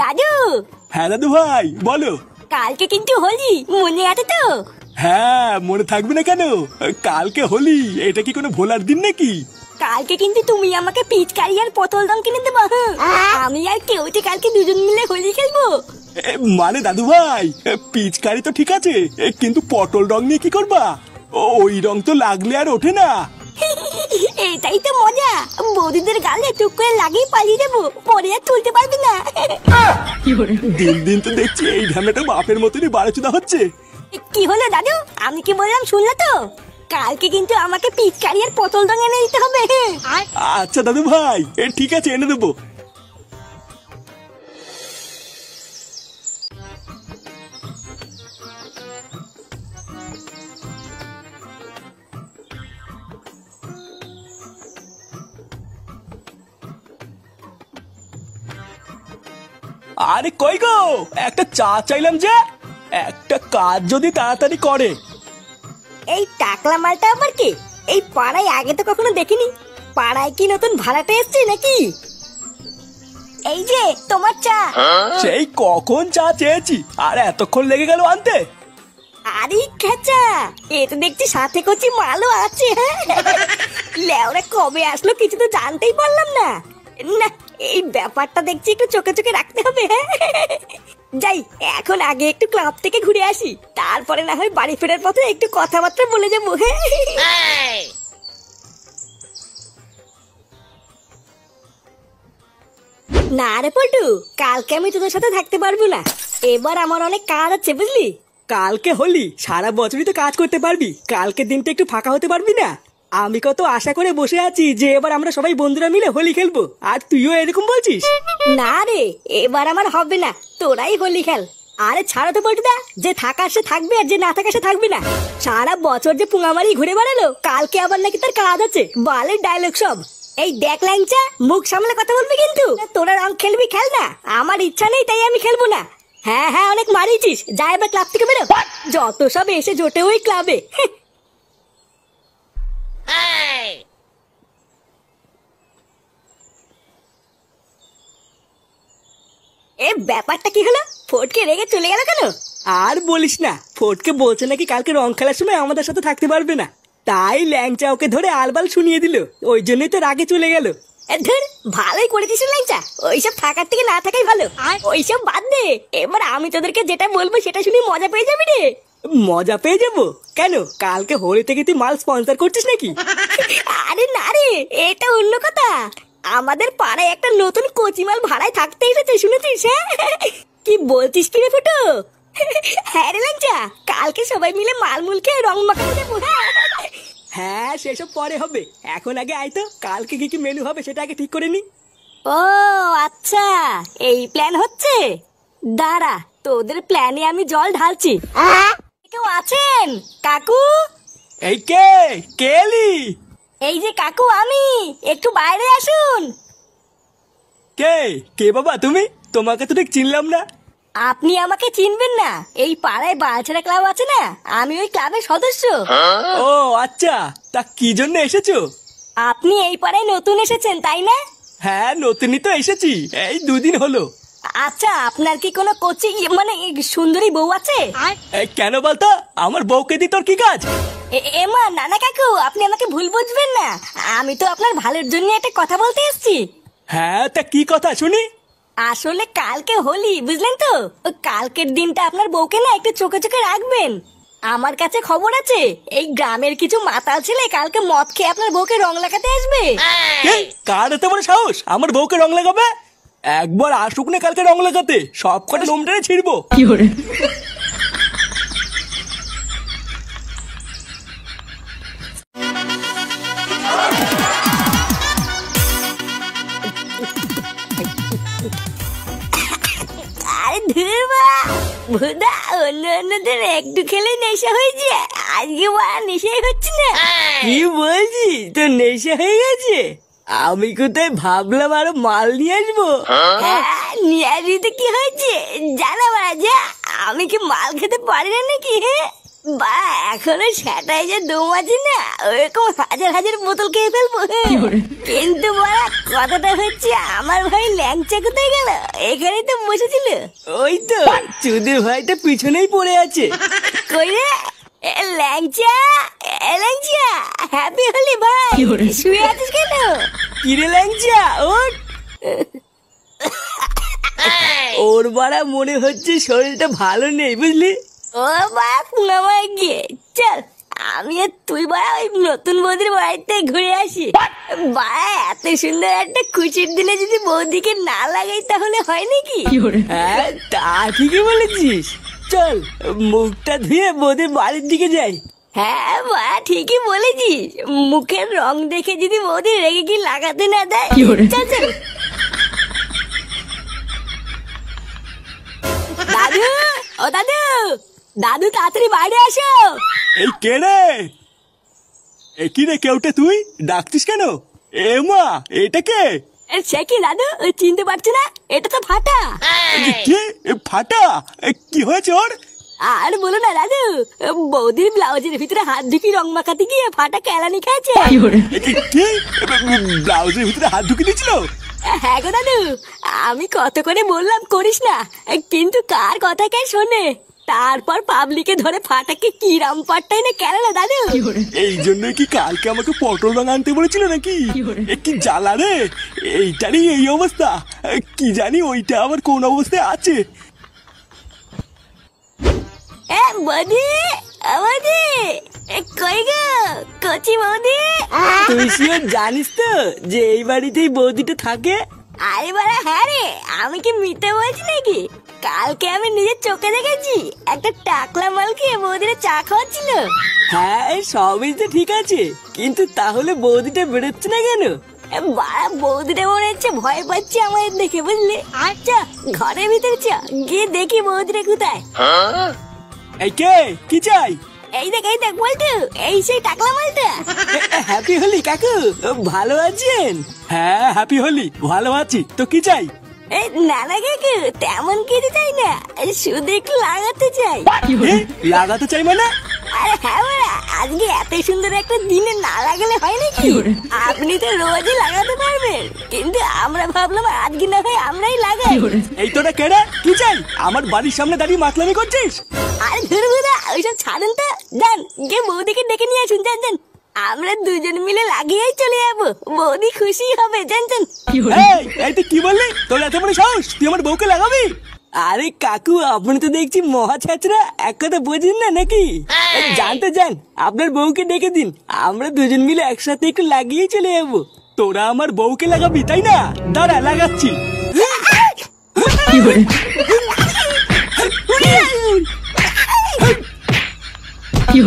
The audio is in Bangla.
দাদু। হ্যাঁ দাদু ভাই বলো। কালকে কিন্তু হোলি, মনে আছে তো? হ্যাঁ মনে থাকবে না কেন, কালকে হোলি, এটা কি কোনো ভোলার দিন নাকি? কালকে কিন্তু তুমি আমাকে পিচকারি আর পটল রং কিনে দেবো। আমি আর কেউতে কালকে দুজন মিলে হোলি খেলবো। মানে দাদু ভাই, পিচকারি তো ঠিক আছে, কিন্তু পটল রং নিয়ে কি করবা? ওই রং তো লাগলে আর ওঠে না। এটাই তো মজা, বৌদিদের গালে টুক করে লাগিয়ে পালিয়ে যাবো, পরে আর তুলতে পারবি না। দিন দিন তো দেখছি এই ঢামেটা বাপের মতনই বাড়াচুদা হচ্ছে। কি হলো দাদু, আমি কি বললাম শুনলে তো? কালকে কিন্তু আমাকে পিচকারি আর পটল রং এনে দিতে হবে। আচ্ছা দাদু ভাই, ঠিক আছে এনে দেবো। আরে কই গো, একটা চা চাইলাম যে, একটা কাজ যদি তাড়াতাড়ি করে। এই টাকলা মালটা আবার কি? এই পাড়ায় আগে তো কখনো দেখিনি। পাড়ায় কি নতুন ভাড়াটে এসছে নাকি? এই যে তোমার চা। সেই কখন চা চেয়েছি, আর এতক্ষণ লেগে গেল আনতে? আরে খেচা, এ তো দেখছি সাথে করছি মালও আছে। লেওরা কবে আসলো কিছু তো জানতেই পারলাম না। না, এই ব্যাপারটা দেখছি একটু চোখে চোখে রাখতে হবে। যাই, এখন আগে একটু ক্লাব থেকে ঘুরে আসি, তারপরে না হয় বাড়ি ফেরার পথে একটু কথাবার্তা বলে যাবো। না রে পল্টু, কালকে আমি তোদের সাথে থাকতে পারবো না। এবার আমার অনেক কাজ আছে বুঝলি। কালকে হোলি, সারা বছরই তো কাজ করতে পারবি, কালকে দিনটা একটু ফাঁকা হতে পারবি না? আমি কত আশা করে বসে আছি যে এবার আমরা সবাই বন্ধুরা মিলে হোলি খেলবো, আর তুইও এরকম বলছিস? না রে, এবার আমার হবে না, তোরাই হোলি খেল। আরে ছাড়ো তো পল্টুদা, যে থাকার সে থাকবে আর যে না থাকার সে থাকবে না। সারা বছর যে পুঙামারি ঘুরে বেড়ালো, কালকে আবার নাকি তার কাজ আছে, বালের ডায়লগ সব। এই দেখ ল্যাংচা, মুখ সামলে কথা বলবি কিন্তু। তোরা রং খেলবি খেল না, আমার ইচ্ছা নেই তাই আমি খেলবো না। হ্যাঁ হ্যাঁ, অনেক মারিছিস, যা এবার ক্লাব থেকে বেরো। যত সব এসে জোটে ওই ক্লাবে। এ ব্যাপারটা কি হলো? ফটকে রেগে চলে গেল কেন? আর বলিস না, ফটকে বলছে নাকি কালকে রং খেলার সময় আমাদের সাথে থাকতে পারবে না, তাই ল্যাংচা ওকে ধরে আলবাল শুনিয়ে দিল, ওই জন্যই তো রাগে চলে গেল। ধর, ভালোই করেছিস ল্যাংচা, ওইসব থাকার থেকে না থাকাই ভালো। ওইসব বাদ দে, এবার আমি তোদেরকে যেটা বলবো সেটা শুনে মজা পেয়ে যাবি রে। মজা পেয়ে যাবো কেন? কালকে হোলি থেকে তুই মাল স্পন্সর করছিস নাকি? আরে না রে, এটা অন্য কথা। আমাদের পাড়ায় একটা নতুন কচিমাল ভাড়ায় থাকতে এসেছে, শুনেছিস? হ্যাঁ, কি বলছিস কি রে ফুটো? হ্যাঁ রে ল্যাংচা, কালকে সবাই মিলে মালমুল খেয়ে রং মাখাতে যাবো। হ্যাঁ সেসব পরে হবে, এখন আগে আয় তো, কালকে কি কি মেনু হবে সেটা আগে ঠিক করে নি। ও আচ্ছা, এই প্ল্যান হচ্ছে। দাঁড়া, তোদের প্ল্যানে আমি জল ঢালছি। কেউ আছেন কাকু? এই কে কেলি? এই যে কাকু আমি, একটু বাইরে আসুন। কে কে বাবা তুমি? তোমাকে তো ঠিক চিনলাম না। আপনি আমাকে চিনবেন না? এই পাড়ায় বালছেড়া ক্লাব আছে না, আমি ওই ক্লাবের সদস্য। ও আচ্ছা, তা কি জন্য এসেছো? আপনি এই পাড়ায় নতুন এসেছেন তাই না? হ্যাঁ নতুনই তো এসেছি, এই 2 দিন হলো। আচ্ছা, আপনার কি কোনো কোচিং মানে সুন্দরী বউ আছে? কেন বলতো, আমার বউকে দি তোর কি কাজ? এমা নানা কাকু, আপনি আমাকে ভুল বুঝবেন না, আমি তো আপনার ভালোর জন্য একটা কথা বলতে এসেছি। হ্যাঁ তা কি কথা শুনি? আসলে কালকে হোলি, বুঝলেন তো? ওই কালকের দিনটা আপনার বউকে না একটু চোখে চোখে রাখবেন। আমার কাছে খবর আছে, এই গ্রামের কিছু মাতাল ছেলে কালকে মদ খেয়ে আপনার বউকে রং লাগাতে আসবে। কার এত বড় সাহস আমার বউকে রং লাগাবে? একবার আসুক না কালকে রং লাগাতে, সব কটা লোমটারে ছিড়বো। আরে ধুরবা ভুদা, অন্য অন্যদের একটু খেলে নেশা হয়েছে, আজকে বড় নেশাই হচ্ছে না। কি বলছিস, তোর নেশা হয়ে গেছে? আমি কোথায় ভাবলাম আরো মাল নিয়ে আসবো। নিয়ে আসবি তো কি হয়েছে, জানা মারা যা, আমি কি মাল খেতে পারি না নাকি? বা এখনো সেটাই যে দম আছে না, ওরকম হাজার হাজার বোতল খেয়ে ফেলবো। কিন্তু বাড়া কথাটা হচ্ছে, আমার ভাই ল্যাংচা কোথায় গেল? এখানেই তো বসেছিল। ওই তো চুদির ভাইটা পিছনেই পড়ে আছে। কই রে ল্যাংচা? ল্যাংচা, হ্যাপি হলি ভাই? শুয়ে আছিস কেন? কিরে ল্যাংচা ওঠ। ওর বাড়া মনে হচ্ছে শরীরটা ভালো নেই বুঝলি। ও বাপ নামায় গিয়ে চল, আমি আর তুই বাড়া ওই নতুন বৌদির বাড়িতে ঘুরে আসি। বাড়া এত সুন্দর একটা খুশির দিনে যদি বৌদিকে না লাগাই তাহলে হয় নাকি? হ্যাঁ তা ঠিকই বলেছিস। চল মুখটা ধুয়ে বৌদির বাড়ির দিকে যাই। হ্যাঁ বা ঠিকই বলেছিস, মুখের রং দেখে যদি বৌদি রেগে কি লাগাতে না দেয়। চল চল। দাদু, ও দাদু, দাদু তাড়াতাড়ি বাইরে আসো। এই কে রে? কি রে কেউটা তুই ডাকছিস কেন? এ মা, এটা কে? সে কি দাদু, চিনতে পারছি না? এটা তো ফাটা। কে? ফাটা? কি হয়েছে ওর? আর বলো না দাদু, বৌদির ব্লাউজের ভিতরে হাত ঢুকি রং মাখাতে গিয়ে ফাটা কেলানি খেয়েছে। কি? ব্লাউজের ভিতরে হাত ঢুকে দিয়েছিল? হ্যাঁ গো দাদু, আমি কত করে বললাম করিস না, কিন্তু কার কথা কে শোনে? তারপর পাবলিকে ধরে ফাটাকে কি রামপাটটাই না কেন দাদু। এই জন্য কি কালকে আমাকে পটল রং আনতে বলেছিল নাকি? কি জ্বালা রে, এইটারই এই অবস্থা। কি জানি ওইটা আবার কোন অবস্থায় আছে। বৌদি, বৌদি, কই গো কচি বৌদি? তুই শিওর জানিস তো যে এই বাড়িতেই বৌদিটা থাকে? আরে বাড়া হ্যাঁ রে, আমি কি মিথ্যে বলছি নাকি? কালকে আমি নিজের চোখে দেখেছি, একটা টাকলা মালকে বৌদিরা চা খাওয়াচ্ছিল। হ্যাঁ সবই তো ঠিক আছে, কিন্তু তাহলে বৌদিটা বেরোচ্ছে না কেন? বাড়া বৌদিটা মনে হচ্ছে ভয় পাচ্ছে আমাদের দেখে, বুঝলি? আচ্ছা ঘরের ভিতরে চ, গিয়ে দেখি বৌদিটা কোথায়। এই কে? কি চাই? এই দেখ বলতো, এই সেই টাকলা মালটা। হ্যাপি হলি কাকু, ভালো আছেন? হ্যাঁ হ্যাপি হলি, ভালো আছি। তো কি চাই? এই নানা কাকু তেমন কিছু চাই না, শুধু একটু লাগাতে চাই। লাগাতে চাই মানে? আরে হ্যাঁ বাড়া, আজকে এত সুন্দর একটা দিনে না লাগালে হয় নাকি? আপনি তো রোজই লাগাতে পারবেন, কিন্তু আমরা ভাবলাম আজকে না হয় আমরাই লাগাই। এই তোরা কেডা? কি চাই? আমার বাড়ির সামনে দাঁড়িয়ে মাতলামি করছিস? আরে ধরবুদা ওইসব ছাড়েন তো, যান গিয়ে বৌদিকে ডেকে নিয়ে আসুন। যান যান, আমরা দুজন মিলে লাগিয়েই চলে যাবো, বৌদি খুশি হবে। যান যান। এই তুই কি বললি? তোর এত বড় সাহস, তুই আমার বউকে লাগাবি? আরে কাকু আপনি তো দেখছি মহা ছাত্রা, এক কথা বোঝেন না নাকি? জানতে যান, আপনার বউকে ডেকে দিন, আমরা দুজন মিলে একসাথে একটু লাগিয়ে চলে যাবো। তোরা আমার বউকে লাগাবি তাই না? দাঁড়া লাগাচ্ছি। কি